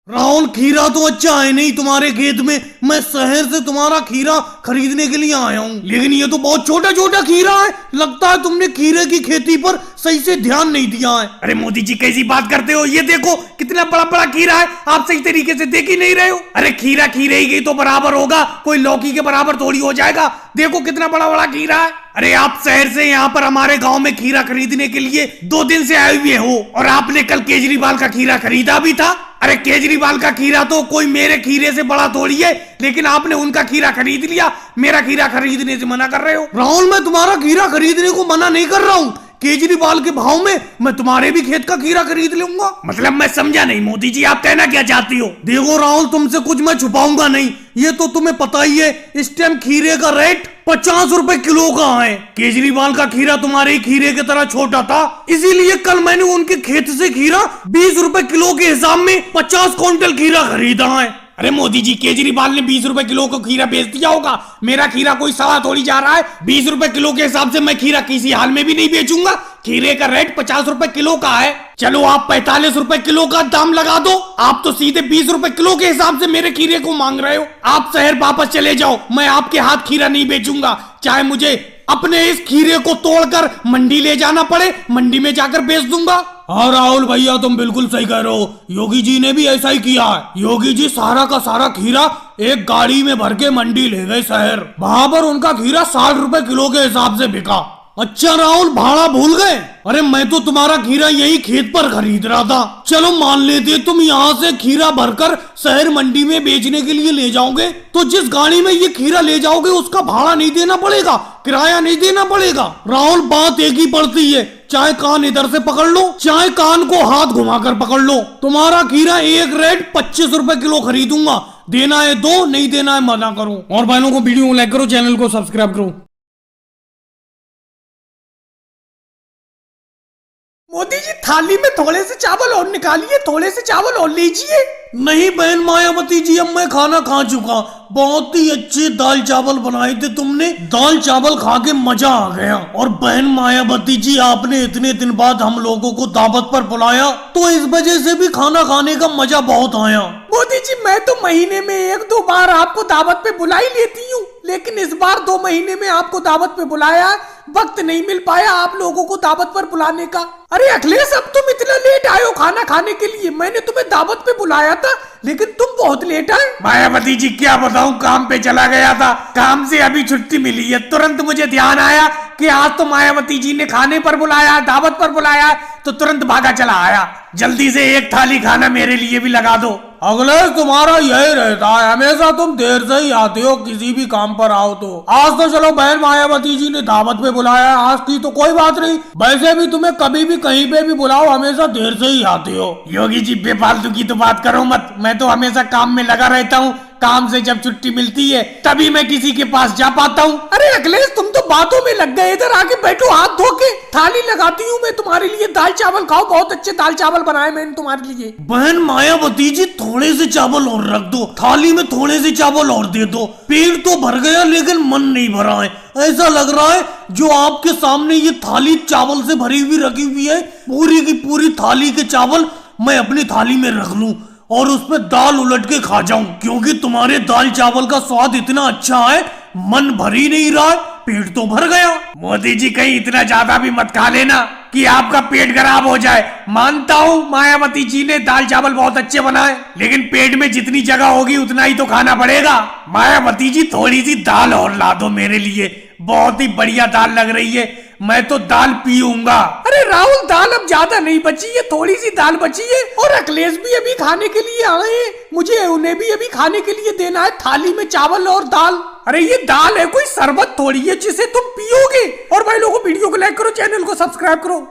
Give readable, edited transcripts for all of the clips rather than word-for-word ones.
राहुल, खीरा तो अच्छा है नहीं तुम्हारे खेत में। मैं शहर से तुम्हारा खीरा खरीदने के लिए आया हूँ, लेकिन ये तो बहुत छोटा छोटा खीरा है। लगता है तुमने खीरे की खेती पर सही से ध्यान नहीं दिया है। अरे मोदी जी कैसी बात करते हो, ये देखो कितना बड़ा बड़ा खीरा है, आप सही तरीके से देख ही नहीं रहे हो। अरे खीरा खीरे ही तो बराबर होगा, कोई लौकी के बराबर थोड़ी हो जाएगा। देखो कितना बड़ा बड़ा खीरा है। अरे आप शहर से यहाँ पर हमारे गांव में खीरा खरीदने के लिए 2 दिन से आए हुए हो, और आपने कल केजरीवाल का खीरा खरीदा भी था। अरे केजरीवाल का खीरा तो कोई मेरे खीरे से बड़ा थोड़ी है, लेकिन आपने उनका खीरा खरीद लिया, मेरा खीरा खरीदने से मना कर रहे हो। राहुल, मैं तुम्हारा खीरा खरीदने को मना नहीं कर रहा हूँ। केजरीवाल के भाव में मैं तुम्हारे भी खेत का खीरा खरीद लूंगा। मतलब मैं समझा नहीं मोदी जी, आप कहना क्या चाहती हो? देखो राहुल, तुमसे कुछ मैं छुपाऊंगा नहीं। ये तो तुम्हें पता ही है, इस टाइम खीरे का रेट 50 रुपए किलो का है। केजरीवाल का खीरा तुम्हारे ही खीरे की तरह छोटा था, इसीलिए कल मैंने उनके खेत से खीरा 20 रुपए किलो के हिसाब में 50 क्विंटल खीरा खरीदा है। अरे मोदी जी, केजरीवाल ने 20 रुपए किलो को खीरा बेच दिया होगा, मेरा खीरा कोई सवा थोड़ी जा रहा है। 20 रुपए किलो के हिसाब से मैं खीरा किसी हाल में भी नहीं बेचूंगा। खीरे का रेट 50 रुपए किलो का है। चलो आप 45 रुपए किलो का दाम लगा दो। आप तो सीधे 20 रुपए किलो के हिसाब से मेरे खीरे को मांग रहे हो। आप शहर वापस चले जाओ, मैं आपके हाथ खीरा नहीं बेचूंगा। चाहे मुझे अपने इस खीरे को तोड़कर मंडी ले जाना पड़े, मंडी में जाकर बेच दूंगा। हाँ राहुल भैया, तुम बिल्कुल सही कह रहे हो। योगी जी ने भी ऐसा ही किया है। योगी जी सारा का सारा खीरा एक गाड़ी में भर के मंडी ले गए शहर। वहां पर उनका खीरा 60 रुपए किलो के हिसाब से बिका। अच्छा राहुल, भाड़ा भूल गए? अरे मैं तो तुम्हारा खीरा यही खेत पर खरीद रहा था। चलो मान लेते तुम यहाँ से खीरा भरकर शहर मंडी में बेचने के लिए ले जाओगे, तो जिस गाड़ी में ये खीरा ले जाओगे उसका भाड़ा नहीं देना पड़ेगा, किराया नहीं देना पड़ेगा। राहुल, बात एक ही पड़ती है, चाहे कान इधर से पकड़ लो, चाहे कान को हाथ घुमाकर पकड़ लो। तुम्हारा खीरा एक रेट 25 रुपए किलो खरीदूंगा। देना है दो, नहीं देना है मना करो। और भाइयों को वीडियो को लाइक करो, चैनल को सब्सक्राइब करो। मोदी जी, थाली में थोड़े से चावल और निकालिए, थोड़े से चावल और लीजिए। नहीं बहन मायावती जी, अब मैं खाना खा चुका। बहुत ही अच्छे दाल चावल बनाए थे तुमने, दाल चावल खा के मजा आ गया। और बहन मायावती जी, आपने इतने दिन बाद हम लोगों को दावत पर बुलाया, तो इस वजह से भी खाना खाने का मजा बहुत आया। मोदी जी, मैं तो महीने में 1-2 बार आपको दावत पे बुला ही लेती हूँ, लेकिन इस बार 2 महीने में आपको दावत पे बुलाया, वक्त नहीं मिल पाया आप लोगों को दावत पर बुलाने का। अरे अखिलेश, अब तुम इतना लेट आए हो खाना खाने के लिए। मैंने तुम्हें दावत पे बुलाया था, लेकिन तुम बहुत लेट आए। मायावती जी, क्या बताऊं, काम पे चला गया था, काम से अभी छुट्टी मिली है। तुरंत मुझे ध्यान आया कि आज तो मायावती जी ने खाने पर बुलाया, दावत पर बुलाया, तो तुरंत भागा चला आया। जल्दी से एक थाली खाना मेरे लिए भी लगा दो। अखिलेश, तुम्हारा यही रहता है, हमेशा तुम देर से ही आते हो किसी भी काम पर आओ तो। आज तो चलो बहन मायावती जी ने दावत पे बुलाया, आज की तो कोई बात नहीं। वैसे भी तुम्हें कभी भी कहीं पे भी बुलाओ, हमेशा देर से ही आते हो। योगी जी, बेफालतू की तो बात करो मत, मैं तो हमेशा काम में लगा रहता हूँ। काम से जब छुट्टी मिलती है तभी मैं किसी के पास जा पाता हूँ। अरे अखिलेश, तुम तो बातों में लग गए, इधर आके बैठो, हाथ धो के। थाली लगाती हूँ मैं तुम्हारे लिए, दाल चावल खाओ, बहुत अच्छे दाल चावल बनाए मैंने तुम्हारे लिए। बहन मायावती जी, थोड़े से चावल और रख दो, थाली में थोड़े से चावल और दे दो। पेट तो भर गया लेकिन मन नहीं भरा है। ऐसा लग रहा है जो आपके सामने ये थाली चावल से भरी हुई रखी हुई है, पूरी की पूरी थाली के चावल मैं अपनी थाली में रख लूं और उसमें दाल उलट के खा जाऊं, क्योंकि तुम्हारे दाल चावल का स्वाद इतना अच्छा है, मन भर ही नहीं रहा है, पेट तो भर गया। मोदी जी, कहीं इतना ज्यादा भी मत खा लेना कि आपका पेट खराब हो जाए। मानता हूँ मायावती जी ने दाल चावल बहुत अच्छे बनाए, लेकिन पेट में जितनी जगह होगी उतना ही तो खाना पड़ेगा। मायावती जी, थोड़ी सी दाल और ला दो मेरे लिए, बहुत ही बढ़िया दाल लग रही है, मैं तो दाल पीऊंगा। अरे राहुल, दाल अब ज्यादा नहीं बची है, थोड़ी सी दाल बची है, और अखिलेश भी अभी खाने के लिए आए हैं, मुझे उन्हें भी अभी खाने के लिए देना है। थाली में चावल और दाल। अरे ये दाल है, कोई शरबत थोड़ी है जिसे तुम पियोगे। और भाई लोगों, वीडियो को लाइक करो, चैनल को सब्सक्राइब करो।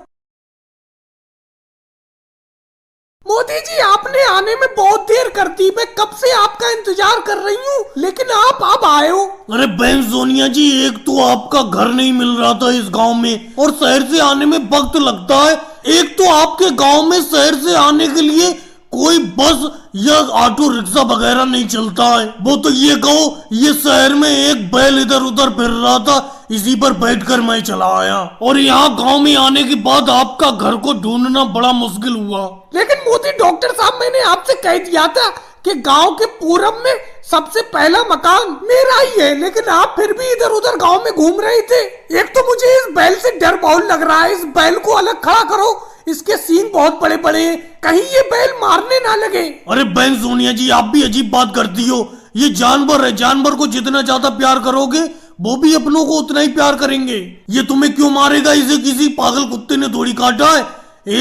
मोदी जी, आपने आने में बहुत देर कर दी, मैं कब से आपका इंतजार कर रही हूँ, लेकिन आप अब आए हो। अरे बहन सोनिया जी, एक तो आपका घर नहीं मिल रहा था इस गांव में, और शहर से आने में वक्त लगता है। एक तो आपके गांव में शहर से आने के लिए कोई बस या ऑटो रिक्शा वगैरह नहीं चलता है। वो तो ये कहो, ये शहर में एक बैल इधर उधर फिर रहा था, इसी पर बैठकर मैं चला आया, और यहाँ गांव में आने के बाद आपका घर को ढूंढना बड़ा मुश्किल हुआ। लेकिन मोदी डॉक्टर साहब, मैंने आपसे कह दिया था कि गांव के पूरब में सबसे पहला मकान मेरा ही है, लेकिन आप फिर भी इधर उधर गांव में घूम रहे थे। एक तो मुझे इस बैल से डर बहुत लग रहा है, इस बैल को अलग खड़ा करो, इसके सींग बहुत बड़े बड़े हैं, कहीं ये बैल मारने ना लगे। अरे बहन सोनिया जी, आप भी अजीब बात करती हो। ये जानवर है, जानवर को जितना ज्यादा प्यार करोगे वो भी अपनों को उतना ही प्यार करेंगे। ये तुम्हें क्यों मारेगा? इसे किसी पागल कुत्ते ने थोड़ी काटा है।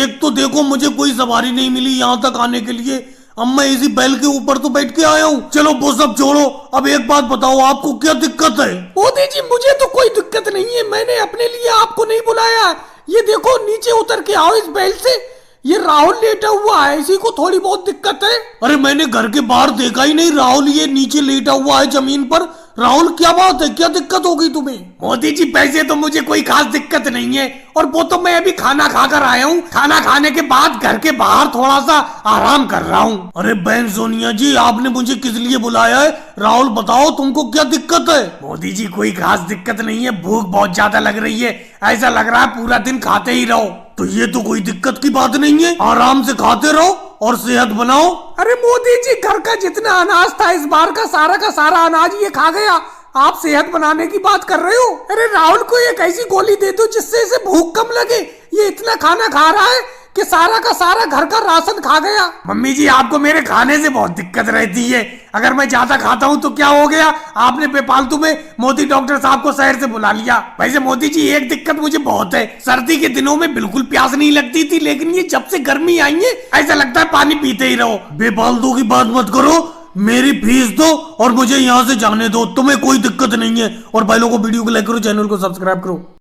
एक तो देखो, मुझे कोई सवारी नहीं मिली यहाँ तक आने के लिए, अब मैं इसी बैल के ऊपर तो बैठ के आया हूँ। चलो वो सब छोड़ो, अब एक बात बताओ, आपको क्या दिक्कत है? मोदी जी, मुझे तो कोई दिक्कत नहीं है, मैंने अपने लिए आपको नहीं बुलाया। ये देखो, नीचे उतर के आओ इस बैल से। ये राहुल लेटा हुआ है, इसी को थोड़ी बहुत दिक्कत है। अरे मैंने घर के बाहर देखा ही नहीं राहुल, ये नीचे लेटा हुआ है जमीन पर। राहुल क्या बात है, क्या दिक्कत होगी तुम्हें? मोदी जी, वैसे तो मुझे कोई खास दिक्कत नहीं है, और वो तो मैं अभी खाना खाकर आया हूँ। खाना खाने के बाद घर के बाहर थोड़ा सा आराम कर रहा हूँ। अरे बहन सोनिया जी, आपने मुझे किस लिए बुलाया है? राहुल बताओ, तुमको क्या दिक्कत है? मोदी जी, कोई खास दिक्कत नहीं है, भूख बहुत ज्यादा लग रही है, ऐसा लग रहा है पूरा दिन खाते ही रहो। तो ये तो कोई दिक्कत की बात नहीं है, आराम से खाते रहो और सेहत बनाओ। अरे मोदी जी, घर का जितना अनाज था इस बार का सारा अनाज ये खा गया, आप सेहत बनाने की बात कर रहे हो? अरे राहुल को एक ऐसी गोली दे दो जिससे इसे भूख कम लगे। ये इतना खाना खा रहा है कि सारा का सारा घर का राशन खा गया। मम्मी जी, आपको मेरे खाने से बहुत दिक्कत रहती है, अगर मैं ज्यादा खाता हूँ तो क्या हो गया? आपने बेफालतू में मोदी डॉक्टर साहब को शहर से बुला लिया। वैसे मोदी जी, एक दिक्कत मुझे बहुत है, सर्दी के दिनों में बिल्कुल प्यास नहीं लगती थी, लेकिन ये जब से गर्मी आई है ऐसा लगता है पानी पीते ही रहो। बेफालतू की बात मत करो, मेरी फीस दो और मुझे यहाँ से जाने दो, तुम्हें कोई दिक्कत नहीं है। और भाई लोगों को वीडियो को लाइक करो, चैनल को सब्सक्राइब करो।